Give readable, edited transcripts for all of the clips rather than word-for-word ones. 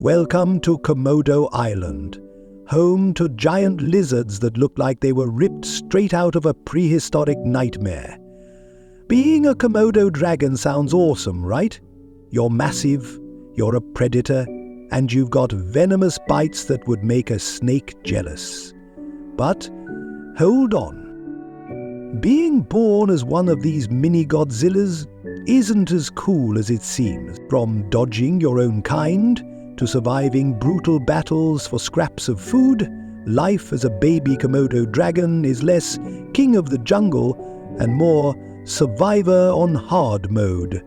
Welcome to Komodo Island, home to giant lizards that look like they were ripped straight out of a prehistoric nightmare. Being a Komodo dragon sounds awesome, right? You're massive, you're a predator, and you've got venomous bites that would make a snake jealous. But hold on. Being born as one of these mini Godzillas isn't as cool as it seems. From dodging your own kind to surviving brutal battles for scraps of food, life as a baby Komodo dragon is less king of the jungle and more survivor on hard mode.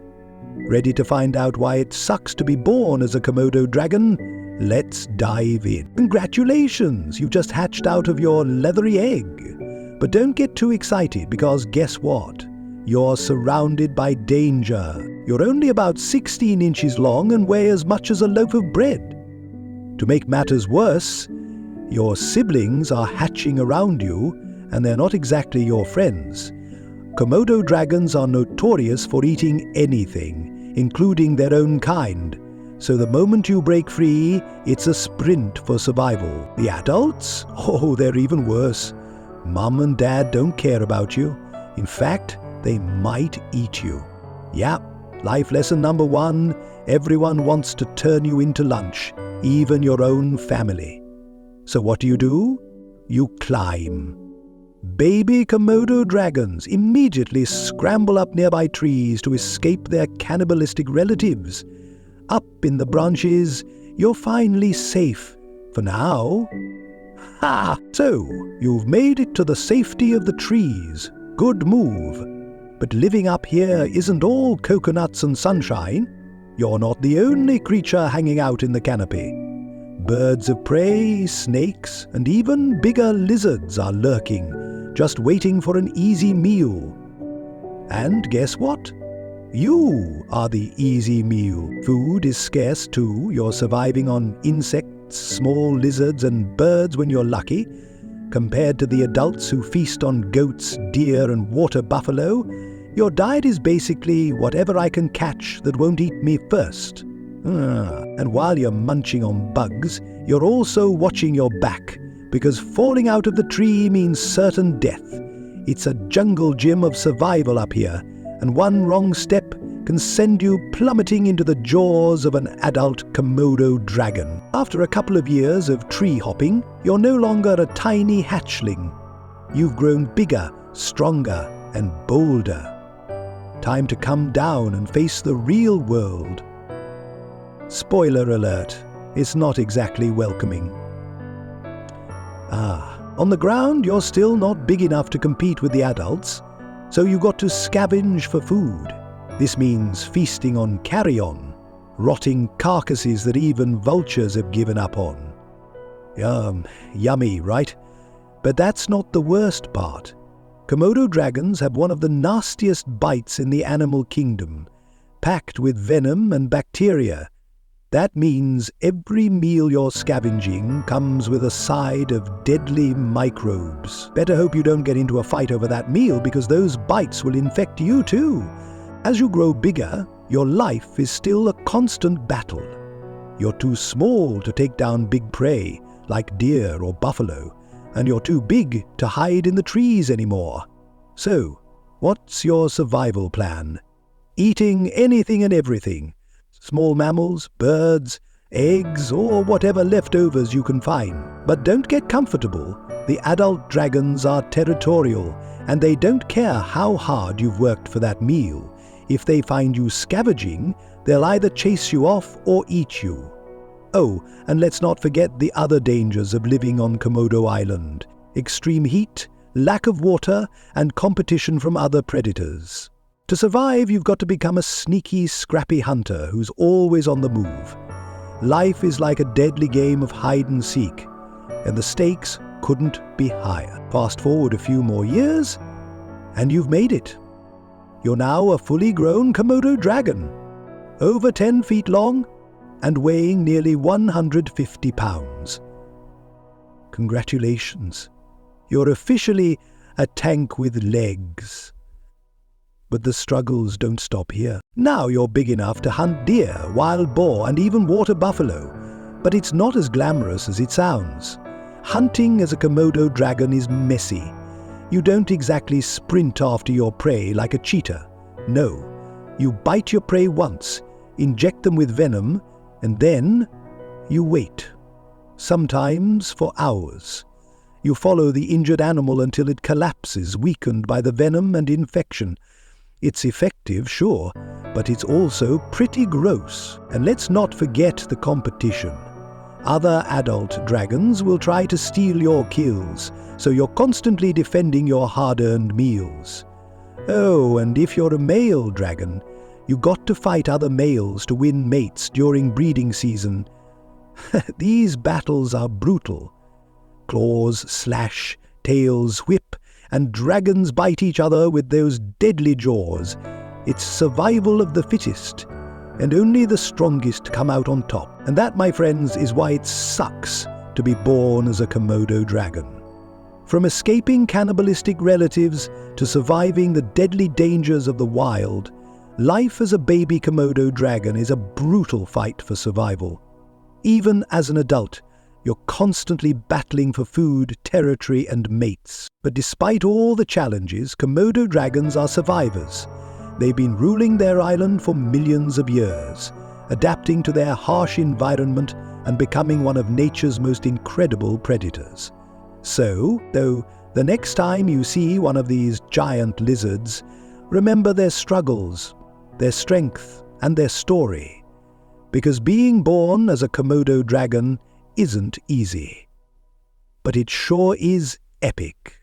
Ready to find out why it sucks to be born as a Komodo dragon? Let's dive in. Congratulations! You've just hatched out of your leathery egg. But don't get too excited, because guess what? You're surrounded by danger. You're only about 16 inches long and weigh as much as a loaf of bread. To make matters worse, your siblings are hatching around you, and they're not exactly your friends. Komodo dragons are notorious for eating anything, including their own kind. So the moment you break free, it's a sprint for survival. The adults? Oh, they're even worse. Mum and Dad don't care about you. In fact, they might eat you. Yeah, life lesson number 1, everyone wants to turn you into lunch, even your own family. So what do? You climb. Baby Komodo dragons immediately scramble up nearby trees to escape their cannibalistic relatives. Up in the branches, you're finally safe. For now. Ha! So, you've made it to the safety of the trees. Good move. But living up here isn't all coconuts and sunshine. You're not the only creature hanging out in the canopy. Birds of prey, snakes, and even bigger lizards are lurking, just waiting for an easy meal. And guess what? You are the easy meal. Food is scarce too. You're surviving on insects, small lizards, and birds when you're lucky. Compared to the adults who feast on goats, deer, and water buffalo, your diet is basically whatever I can catch that won't eat me first. And while you're munching on bugs, you're also watching your back, because falling out of the tree means certain death. It's a jungle gym of survival up here, and one wrong step can send you plummeting into the jaws of an adult Komodo dragon. After a couple of years of tree hopping, you're no longer a tiny hatchling. You've grown bigger, stronger, and bolder. Time to come down and face the real world. Spoiler alert, it's not exactly welcoming. On the ground, you're still not big enough to compete with the adults, so you've got to scavenge for food. This means feasting on carrion, rotting carcasses that even vultures have given up on. Yummy, right? But that's not the worst part. Komodo dragons have one of the nastiest bites in the animal kingdom, packed with venom and bacteria. That means every meal you're scavenging comes with a side of deadly microbes. Better hope you don't get into a fight over that meal, because those bites will infect you too. As you grow bigger, your life is still a constant battle. You're too small to take down big prey, like deer or buffalo, and you're too big to hide in the trees anymore. So, what's your survival plan? Eating anything and everything. Small mammals, birds, eggs, or whatever leftovers you can find. But don't get comfortable. The adult dragons are territorial, and they don't care how hard you've worked for that meal. If they find you scavenging, they'll either chase you off or eat you. Oh, and let's not forget the other dangers of living on Komodo Island: extreme heat, lack of water, and competition from other predators. To survive, you've got to become a sneaky, scrappy hunter who's always on the move. Life is like a deadly game of hide and seek, and the stakes couldn't be higher. Fast forward a few more years, and you've made it. You're now a fully grown Komodo dragon, over 10 feet long and weighing nearly 150 pounds. Congratulations. You're officially a tank with legs. But the struggles don't stop here. Now you're big enough to hunt deer, wild boar, and even water buffalo. But it's not as glamorous as it sounds. Hunting as a Komodo dragon is messy. You don't exactly sprint after your prey like a cheetah. No, you bite your prey once, inject them with venom, and then you wait. Sometimes for hours. You follow the injured animal until it collapses, weakened by the venom and infection. It's effective, sure, but it's also pretty gross. And let's not forget the competition. Other adult dragons will try to steal your kills, so you're constantly defending your hard-earned meals. Oh, and if you're a male dragon, you got to fight other males to win mates during breeding season. These battles are brutal. Claws slash, tails whip, and dragons bite each other with those deadly jaws. It's survival of the fittest, and only the strongest come out on top. And that, my friends, is why it sucks to be born as a Komodo dragon. From escaping cannibalistic relatives to surviving the deadly dangers of the wild, life as a baby Komodo dragon is a brutal fight for survival. Even as an adult, you're constantly battling for food, territory, and mates. But despite all the challenges, Komodo dragons are survivors. They've been ruling their island for millions of years, adapting to their harsh environment and becoming one of nature's most incredible predators. So, though the next time you see one of these giant lizards, remember their struggles, their strength, and their story. Because being born as a Komodo dragon isn't easy. But it sure is epic.